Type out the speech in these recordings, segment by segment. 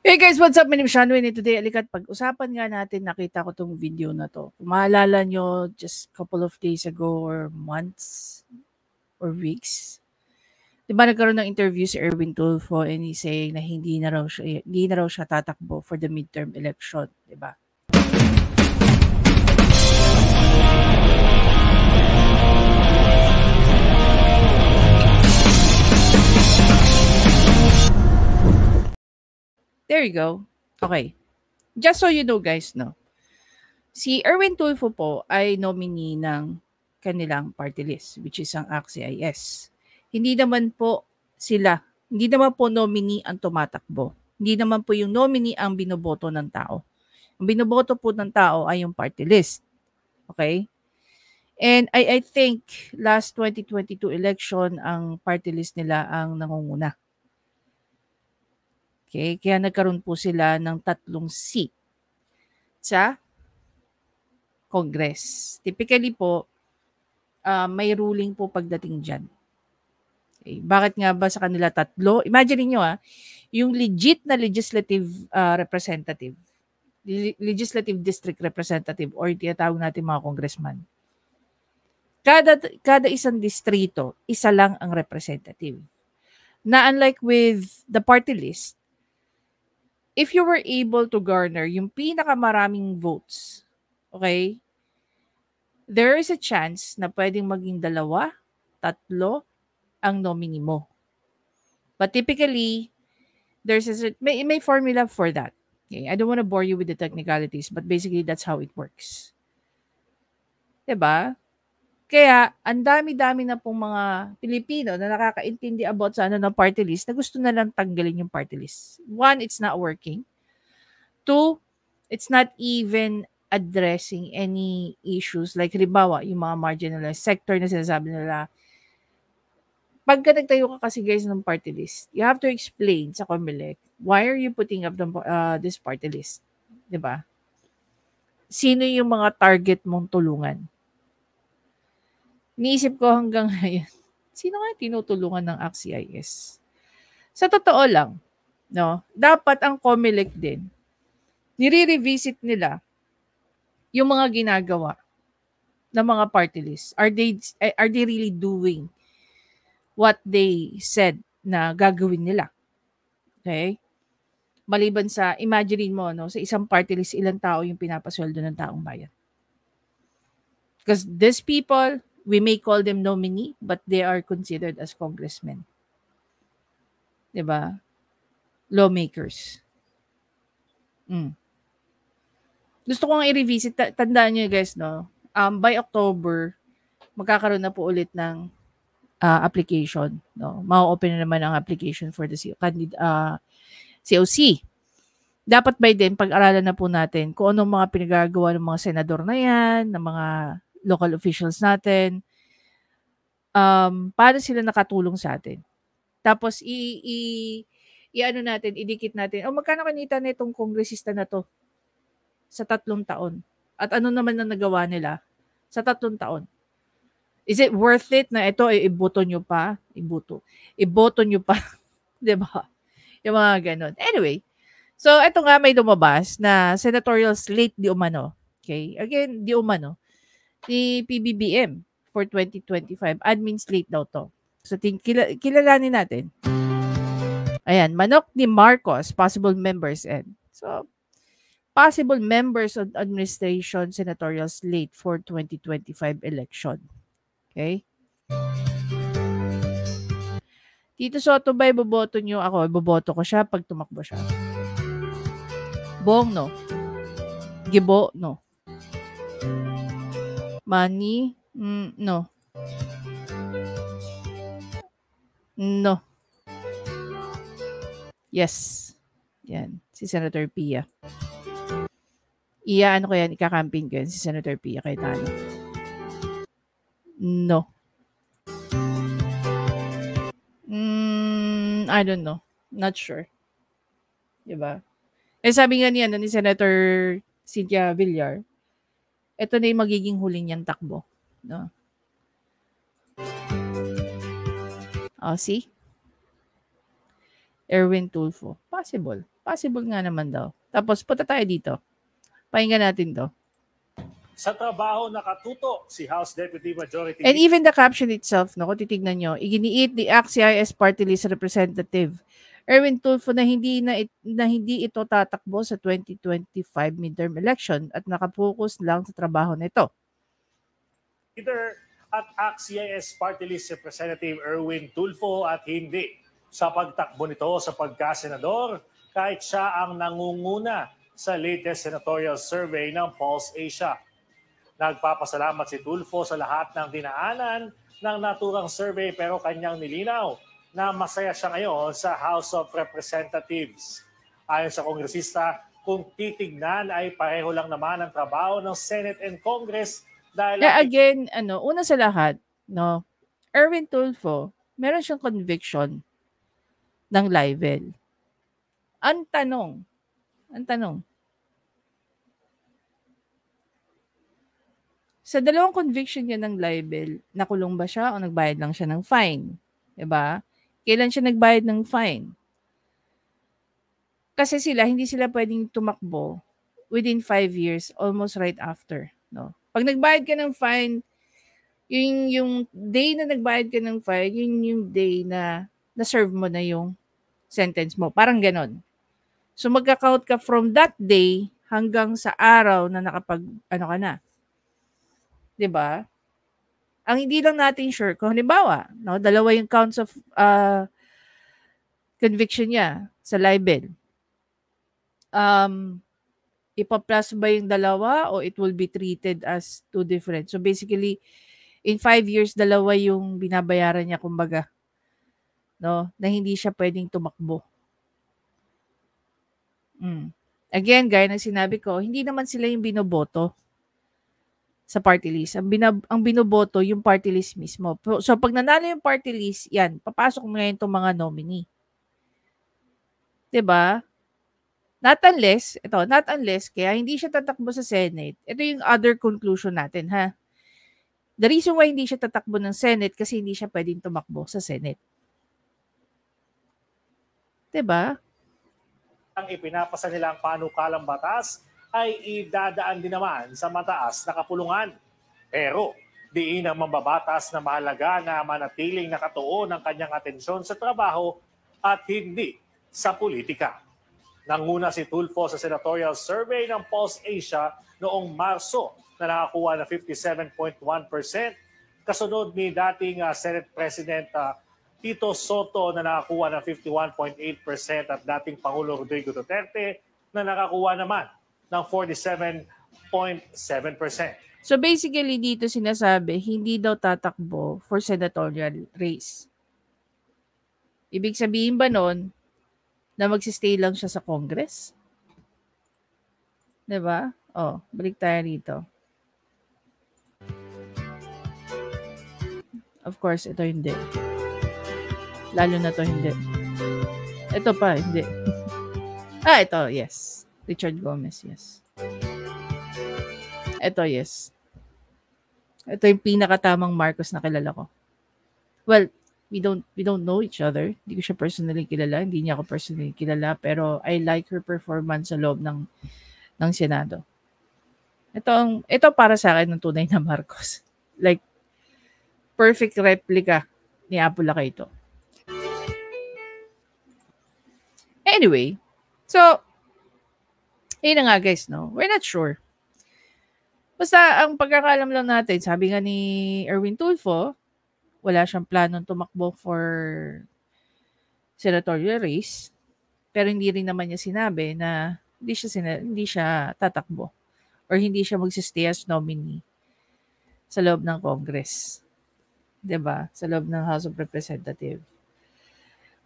Hey guys, what's up? My name is Shanwin, and today, alikat pag-usapan nga natin, nakita ko tong video na to. Kung maalala nyo, just couple of days ago or months or weeks, di ba nagkaroon ng interview si Erwin Tulfo and he's saying na hindi na raw siya tatakbo for the midterm election, di ba? There you go. Okay. Just so you know guys, no? Si Erwin Tulfo po ay nominee ng kanilang party list, which is ang ACT-CIS. Hindi naman po nominee ang tumatakbo. Hindi naman po yung nominee ang binoboto ng tao. Ang binoboto po ng tao ay yung party list. Okay? And I think last 2022 election, ang party list nila ang nangunguna. Okay? Kaya nagkaroon po sila ng 3 seat sa Congress. Typically po, may ruling po pagdating dyan. Okay. Bakit nga ba sa kanila 3? Imagine niyo yung legit na legislative representative, legislative district representative or tinatawag natin mga congressman. Kada isang distrito, isa lang ang representative. Na unlike with the party list, if you were able to garner yung pinakamaraming votes, okay, there is a chance na pwedeng maging 2, 3 ang nominee mo. But typically, may formula for that. Okay? I don't want to bore you with the technicalities, but basically that's how it works. Diba? Kaya, ang dami-dami na pong mga Pilipino na nakakaintindi about sa ng party list na gusto na lang tanggalin yung party list. 1, it's not working. 2, it's not even addressing any issues like halimbawa, yung mga marginalized sector na sinasabi nila. Pagka nagtayo ka kasi guys ng party list, you have to explain sa COMELEC, why are you putting up this party list? Diba? Sino yung mga target mong tulungan? Niisip ko hanggang ngayon, sino nga tinutulungan ng ACT-CIS? Sa totoo lang, no, dapat ang COMELEC din, nire-revisit nila yung mga ginagawa ng mga party list. Are they really doing what they said na gagawin nila? Okay? Maliban sa, imagine mo, no, sa isang party list, ilang tao yung pinapasweldo ng taong bayan. Because these people, we may call them nominee, but they are considered as congressmen. Diba? Lawmakers. Gusto ko nga i-revisit. Tandaan nyo guys, no? By October, magkakaroon na po ulit ng application. No? Ma-open na naman ang application for the COC. Dapat by then, pag-aralan na po natin kung anong mga pinagagawa ng mga senador na yan, ng mga local officials natin, paano sila nakatulong sa atin. Tapos, idikit natin, magkano kanita na itong kongresista na to sa 3 taon? At ano naman na nagawa nila sa 3 taon? Is it worth it na ito, iboto nyo pa? Iboto nyo pa. Diba? Yung mga ganon. Anyway, so ito nga may lumabas na senatorial slate di umano. Okay? Again, di umano. Ni PBBM for 2025. Admin slate daw to. So, kilalanin natin. Ayan, manok ni Marcos, possible members and so, possible members of administration senatorial slate for 2025 election. Okay? Tito Soto ba iboboto nyo? Ako, iboboto ko siya pag tumakbo siya. Bong, no. Gibo, no. Manny, no. No. Yes. Yan. Si Senator Pia. Ano ko yan? Ikakamping ko yan. Si Senator Pia Cayetano. No. I don't know. Not sure. Diba? Sabi nga niya ni Senator Cynthia Villar, ito na yung magiging huling niyang takbo. No? See? Erwin Tulfo. Possible. Possible nga naman daw. Tapos, punta tayo dito. Pakinggan natin to. Sa trabaho nakatuto si House Deputy Majority And even the caption itself, no, kung titignan nyo, iginiit ni ACT-CIS Party List Representative Erwin Tulfo na hindi ito tatakbo sa 2025 midterm election at nakapokus lang sa trabaho nito. Leader at ACT-CIS Party List Representative Erwin Tulfo at hindi sa pagtakbo nito sa pagkasenador kahit siya ang nangunguna sa latest senatorial survey ng Pulse Asia. Nagpapasalamat si Tulfo sa lahat ng dinaanan ng naturang survey pero kanyang nilinaw na masaya siya ngayon sa House of Representatives. Ayon sa kongresista, kung titignan ay pareho lang naman ang trabaho ng Senate and Congress dahil again, una sa lahat, no, Erwin Tulfo, meron siyang conviction ng libel. Ang tanong, sa dalawang conviction niya ng libel, nakulong ba siya o nagbayad lang siya ng fine? Diba? Kailan siya nagbayad ng fine? Kasi hindi sila pwedeng tumakbo within 5 years, almost right after. No? Pag nagbayad ka ng fine, yung day na nagbayad ka ng fine, yun yung day na na-serve mo na yung sentence mo. Parang ganon. So magka-count ka from that day hanggang sa araw na nakapag, ka na. 'Di ba? Ang hindi lang natin sure kung halimbawa, no, dalawa yung counts of conviction niya sa libel. Ipa-plus ba yung dalawa o it will be treated as two different? So basically, in 5 years, dalawa yung binabayaran niya, kumbaga. No? Na hindi siya pwedeng tumakbo. Again, gaya ng sinabi ko, hindi naman sila yung binoboto sa party list. Ang binoboto yung party list mismo. So pag nanalo yung party list, yan, papasok na ngayon itong mga nominee. 'Di ba? Not unless, kaya hindi siya tatakbo sa Senate. Ito yung other conclusion natin, ha? The reason why hindi siya tatakbo ng Senate kasi hindi siya pwedeng tumakbo sa Senate. 'Di ba? Ang ipinapasa nilang panukalang batas ay idadaan din naman sa mataas na kapulungan. Pero diin ang mambabatas na mahalaga na manatiling nakatuon ang kanyang atensyon sa trabaho at hindi sa politika. Nanguna si Tulfo sa senatorial survey ng Pulse Asia noong Marso na nakakuha na 57.1%, kasunod ni dating Senate President Tito Soto na nakakuha ng 51.8% at dating Pangulo Rodrigo Duterte na nakakuha naman ng 47.7%. So basically dito sinasabi, hindi daw tatakbo for senatorial race. Ibig sabihin ba nun na magsistay lang siya sa Congress? 'Di ba? Balik tayo rito. Of course, ito hindi. Lalo na to hindi. Ito pa, hindi. Ito, yes. Richard Gomez, yes. Ito, yes. Ito yung pinakatamang Marcos na kilala ko. Well, we don't know each other. Hindi ko siya personally kilala. Hindi niya ako personally kilala. Pero I like her performance sa loob ng Senado. Ito para sa akin ng tunay na Marcos. Like, perfect replica ni Apollo ito. Anyway, so, yun na nga guys, no? We're not sure. Basta, ang pagkakalam lang natin, sabi nga ni Erwin Tulfo, wala siyang planong tumakbo for senatorial race, pero hindi rin naman niya sinabi na hindi siya tatakbo or hindi siya magsistay as nominee sa loob ng Congress. 'Di ba? Sa loob ng House of Representatives.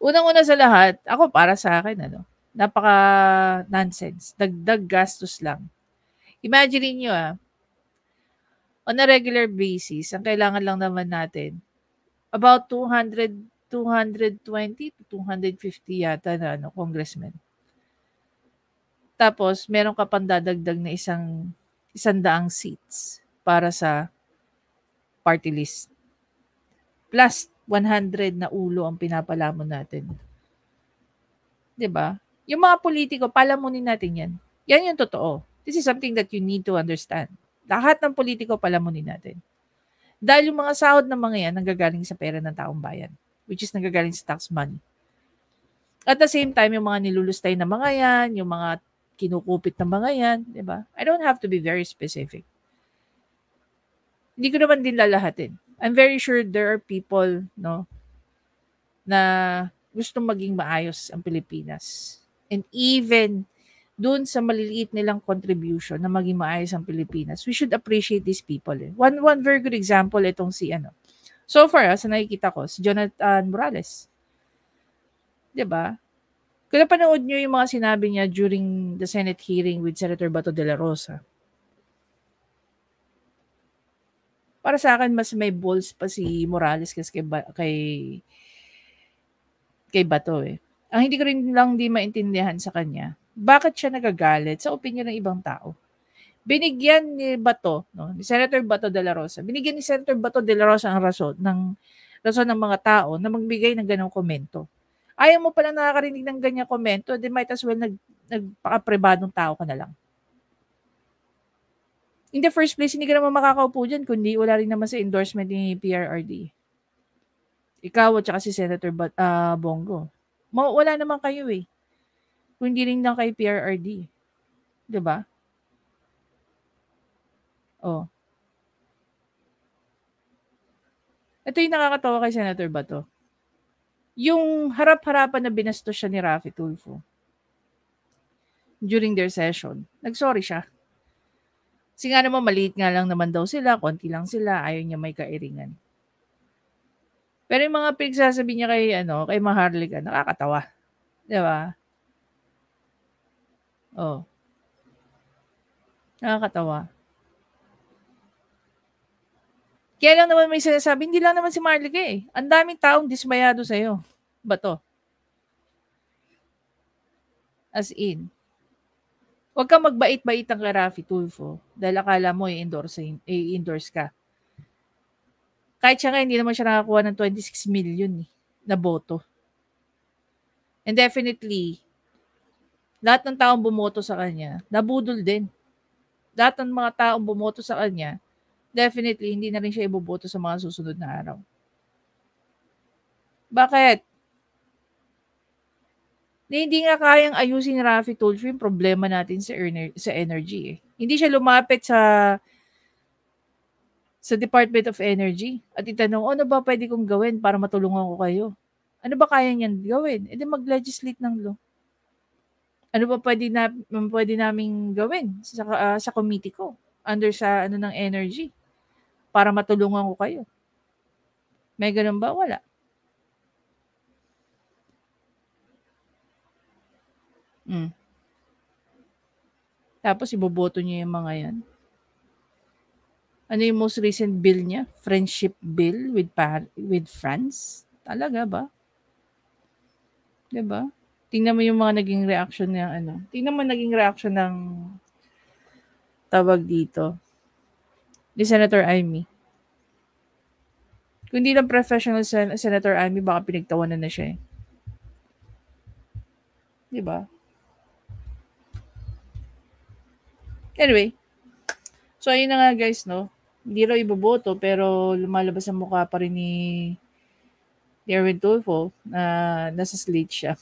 Unang-una sa lahat, ako para sa akin, napaka-nonsense. Dagdag gastos lang. Imagine niyo on a regular basis, ang kailangan lang naman natin, about 220 to 250 yata na congressman. Tapos, meron ka pang dadagdag na 100 seats para sa party list. Plus, 100 na ulo ang pinapalamon natin. 'Di ba? Yung mga politiko, palamunin natin yan. Yan yung totoo. This is something that you need to understand. Lahat ng politiko, palamunin natin. Dahil yung mga sahod ng mga yan, nanggagaling sa pera ng taong bayan, which is nanggagaling sa tax money. At the same time, yung mga nilulustay na mga yan, yung mga kinukupit na mga yan, di ba? I don't have to be very specific. Hindi ko naman din lalahatin. I'm very sure there are people, no, na gustong maging maayos ang Pilipinas. And even doon sa maliliit nilang contribution na maging maayos ang Pilipinas, we should appreciate these people. One very good example itong si so far, sa nakikita ko, si Jonathan Morales. 'Di ba? Kung napanood nyo yung mga sinabi niya during the Senate hearing with Senator Bato de la Rosa, para sa akin, mas may balls pa si Morales kasi kay Bato eh. Ang hindi ko rin lang di maintindihan sa kanya, bakit siya nagagalit sa opinion ng ibang tao? Binigyan ni Bato, no, ni Senator Bato de la Rosa, binigyan ni Senator Bato de la Rosa ang rason ng mga tao na magbigay ng ganong komento. Ayaw mo pala nakakarinig ng ganyang komento, then might as well nagpaka-pribadong tao ka na lang. In the first place, hindi ka naman makakaupo dyan kundi wala rin naman sa endorsement ni PRRD. Ikaw at saka si Senator Bongo. Wala naman kayo eh. Kung hindi rin lang kay PRRD. Diba? Oh. Ito yung nakakatawa kay Senator Bato. Yung harap-harapan na binastos siya ni Raffy Tulfo during their session, nagsorry siya. Kasi nga naman, maliit nga lang naman daw sila, konti lang sila, ayaw niya may kairingan. Pero yung mga pinagsasabi niya kay Maharlika, nakakatawa. Diba? Oh. Nakakatawa. Kaya lang naman may sinasabi, hindi lang naman si Maharlika eh. Ang daming taong dismayado sa'yo. Bato. As in. Huwag kang magbait-bait ang kay Raffy Tulfo dahil akala mo i-endorse ka. Kahit siya nga, hindi naman siya nakakuha ng 26 million na boto. And definitely, lahat ng taong bumoto sa kanya, nabudol din. Lahat ng mga taong bumoto sa kanya, definitely, hindi na rin siya iboboto sa mga susunod na araw. Bakit? Hindi nga kayang ayusin ni Raffy Tulfo yung problema natin sa energy eh. Hindi siya lumapit sa Department of Energy at itanong, ano ba pwede kong gawin para matulungan ko kayo? Ano ba kaya niyan gawin? E di mag-legislate ng law. Ano ba pwede naming gawin sa committee ko under sa ng energy para matulungan ko kayo? May ganun ba? Wala. Tapos iboboto niya yung mga yan. Ano yung most recent bill niya? Friendship bill with France? Talaga ba? 'Di ba? Tingnan mo yung mga naging reaction ng Tingnan mo naging reaction ng tawag dito ni Senator Amy. Kung hindi lang professional Senator Amy, baka pinagtawanan na siya eh. 'Di ba? Anyway, so ayun na nga guys, no? Hindi raw iboboto pero lumalabas ang mukha pa rin ni Erwin Tulfo na nasa slate siya.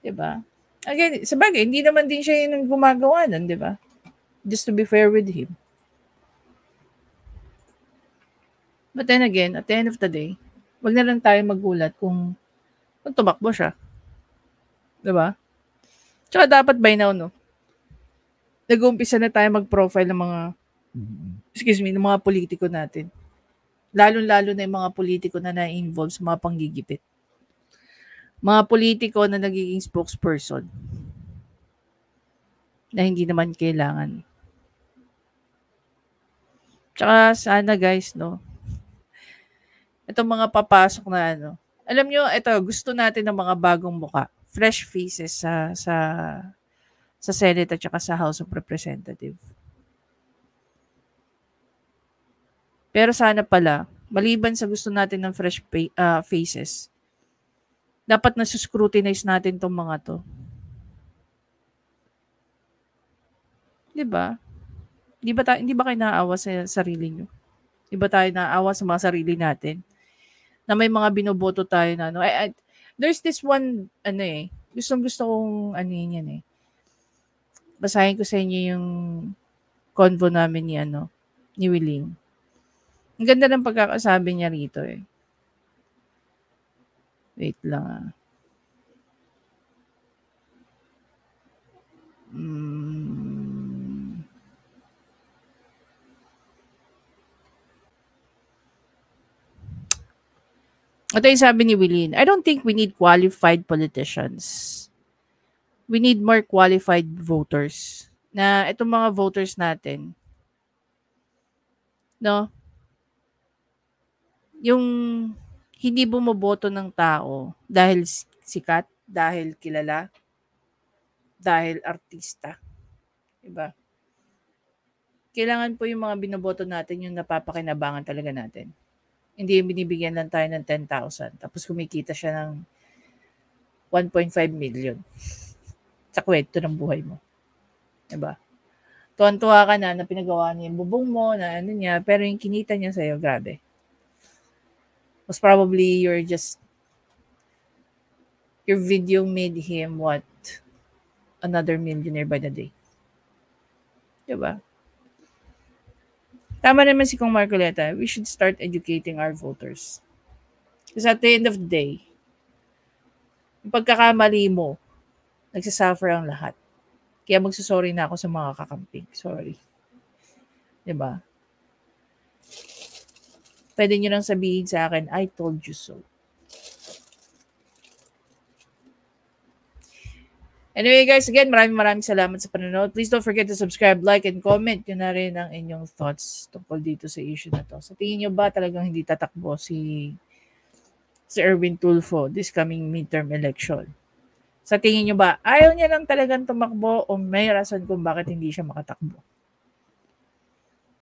'Di ba? Again, sabagay, hindi naman din siya yung gumagawa nun, 'di ba? Just to be fair with him. But then again, at the end of the day, wag na lang tayo magulat kung tumakbo siya. 'Di ba? Tsaka dapat by now, no? Nag-uumpisa na tayo mag-profile ng mga ng mga politiko natin. Lalo-lalo na yung mga politiko na na-involve sa mga panggigipit. Mga politiko na nagiging spokesperson na hindi naman kailangan. Tsaka sana guys, no? Itong mga papasok na alam nyo, ito, gusto natin ng mga bagong muka. Fresh faces sa Senate at saka sa House of Representatives. Pero sana pala, maliban sa gusto natin ng fresh faces, Dapat na-scrutinize natin tong mga to. 'Di ba? Hindi ba kayo naaawa sa sarili niyo? 'Di ba tayo naaawa sa mga sarili natin? Na may mga binoboto tayo na there's this one gustong-gusto kong yan eh. Basahin ko sa inyo yung convo namin ni Willing. Ang ganda ng pagkakasabi niya rito eh. Wait lang Ito yung sabi ni Willing. I don't think we need qualified politicians. We need more qualified voters. Na itong mga voters natin, no? Yung hindi bumoboto ng tao dahil sikat, dahil kilala, dahil artista. Diba? Kailangan po yung mga binoboto natin yung napapakinabangan talaga natin. Hindi yung binibigyan lang tayo ng 10,000 tapos kumikita siya ng 1.5 million sa kwento ng buhay mo. Diba? Tuwan-tuwa ka na pinagawa niya yung bubong mo, na niya, pero yung kinita niya sa'yo, grabe. Most probably, your video made him another millionaire by the day. Diba? Tama naman si Kong Marcoleta, we should start educating our voters. Because at the end of the day, yung pagkakamali mo, nagsasuffer ang lahat. Kaya magsasorry na ako sa mga kakamping. Sorry. Diba? Pwede nyo lang sabihin sa akin, I told you so. Anyway guys, again, maraming salamat sa panonood. Please don't forget to subscribe, like, and comment yun na rin ang inyong thoughts tungkol dito sa issue na to. Sa tingin nyo ba talagang hindi tatakbo si Erwin Tulfo this coming midterm election? Sa tingin nyo ba, ayaw niya lang talagang tumakbo o may rason kung bakit hindi siya makatakbo?